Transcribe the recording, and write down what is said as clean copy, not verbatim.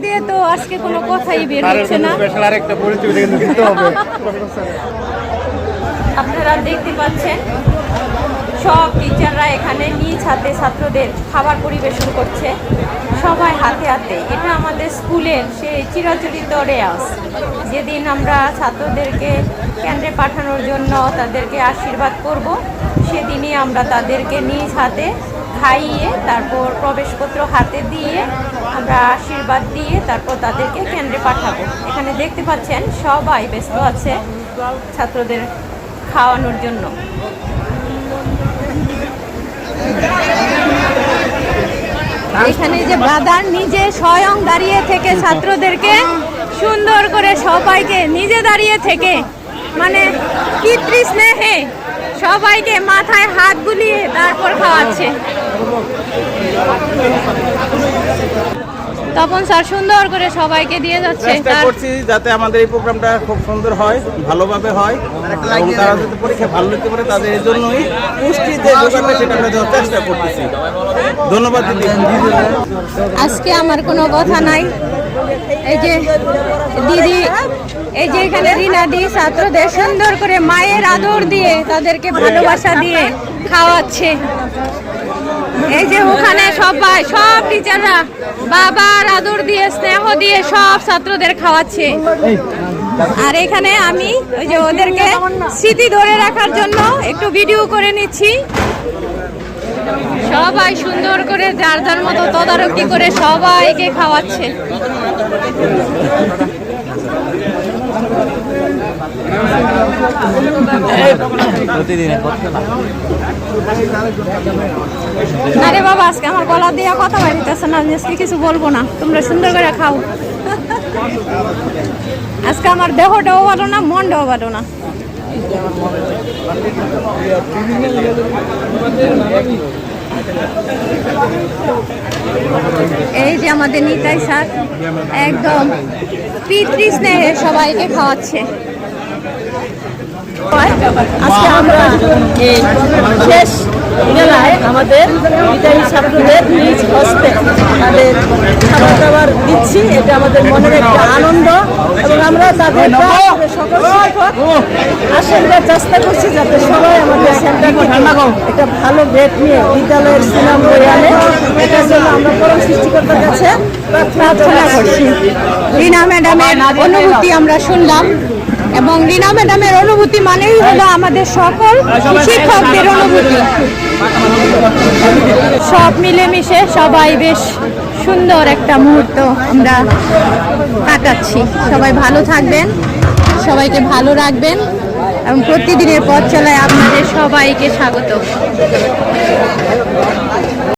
দিয়ে তো আজকে কোনো কথাই বের হচ্ছে না। আপনারা দেখতে পাচ্ছেন সব টিচাররা এখানে নিজ হাতে ছাত্রদের খাবার পরিবেশন করছে, সবাই হাতে হাতে। এটা আমাদের স্কুলের সেই চিরাচরিত রেওয়াজ। যেদিন আমরা ছাত্রদেরকে কেন্দ্রে পাঠানোর জন্য তাদেরকে আশীর্বাদ করব, সেদিনই আমরা তাদেরকে নিজ হাতে খাইয়ে তারপর প্রবেশপত্র হাতে দিয়ে আমরা আশীর্বাদ দিয়ে তারপর তাদেরকে কেন্দ্রে পাঠাবো। এখানে দেখতে পাচ্ছেন সবাই ব্যস্ত আছে ছাত্রদের খাওয়ানোর জন্য। এখানে যে ব্রাদার নিজে স্বয়ং দাঁড়িয়ে থেকে ছাত্রদেরকে সুন্দর করে সবাইকে নিজে দাঁড়িয়ে থেকে মানে পিতৃ স্নেহে সবাইকে মাথায় হাত বুলিয়ে তারপর খাওয়াচ্ছে। তপন স্যার সুন্দর করে সবাইকে দিয়ে যাচ্ছে। চেষ্টা করছি যাতে আমাদের এই প্রোগ্রামটা খুব সুন্দর হয়, ভালোভাবে হয় এবং তারা যাতে পরীক্ষা ভালো লিখতে পারে তাদের জন্যই পুষ্টি যে যোগাবে সেটা আমরা দেওয়ার চেষ্টা করতেছি। ধন্যবাদ দিদি। আজকে আমার কোনো কথা নাই। এই যে দিদি, এই যে এখানে রিনা দি ছাত্রদের সুন্দর করে মায়ের আদর দিয়ে তাদেরকে ভালোবাসা দিয়ে খাওয়াচ্ছে। এই যে ওখানে সবাই সব টিচাররা বাবার আদর দিয়ে স্নেহ দিয়ে সব ছাত্রদের খাওয়াচ্ছে। আর এখানে আমি ওই যে ওদেরকে স্মৃতি ধরে রাখার জন্য একটু ভিডিও করে নিচ্ছি। সবাই সুন্দর করে যার যার মতো তদারকি করে সবাইকে খাওয়াচ্ছে। আরে বাবা, আজকে আমার গলা দিয়ে কথা বাড়িতেছে না, আজকে কিছু বলবো না, তোমরা সুন্দর করে খাও। আজকে আমার দেহটাও ভালো না, মনটাও ভালো না। এই যে আমাদের নিতাই স্যার একদম পিতৃ স্নেহে সবাইকে খাওয়াচ্ছে। আজকে আমরা এই শেষ মেলায় আমাদের বিদায়ী ছাত্রদের নিজ হস্তে তাদের খাবার দাবার দিচ্ছি। এটা আমাদের মনের একটা আনন্দ এবং আমরা তাদের সকল শিক্ষক আশীর্বাদ চেষ্টা করছি যাতে সবাই আমাদের সেন্টার থেকে একটা ভালো গ্রেড নিয়ে বিদ্যালয়ের সুনাম বয়ে আনে। এটার জন্য আমরা পরম সৃষ্টিকর্তার কাছে প্রার্থনা করছি। রিনা ম্যাডামের অনুভূতি আমরা শুনলাম এবং রিনা ম্যাডামের অনুভূতি মানেই হলো আমাদের সকল শিক্ষকদের অনুভূতি। সব মিলেমিশে সবাই বেশ সুন্দর একটা মুহূর্ত আমরা কাটাচ্ছি। সবাই ভালো থাকবেন, সবাইকে ভালো রাখবেন এবং প্রতিদিনের পথ চলায় আপনাদের সবাইকে স্বাগত।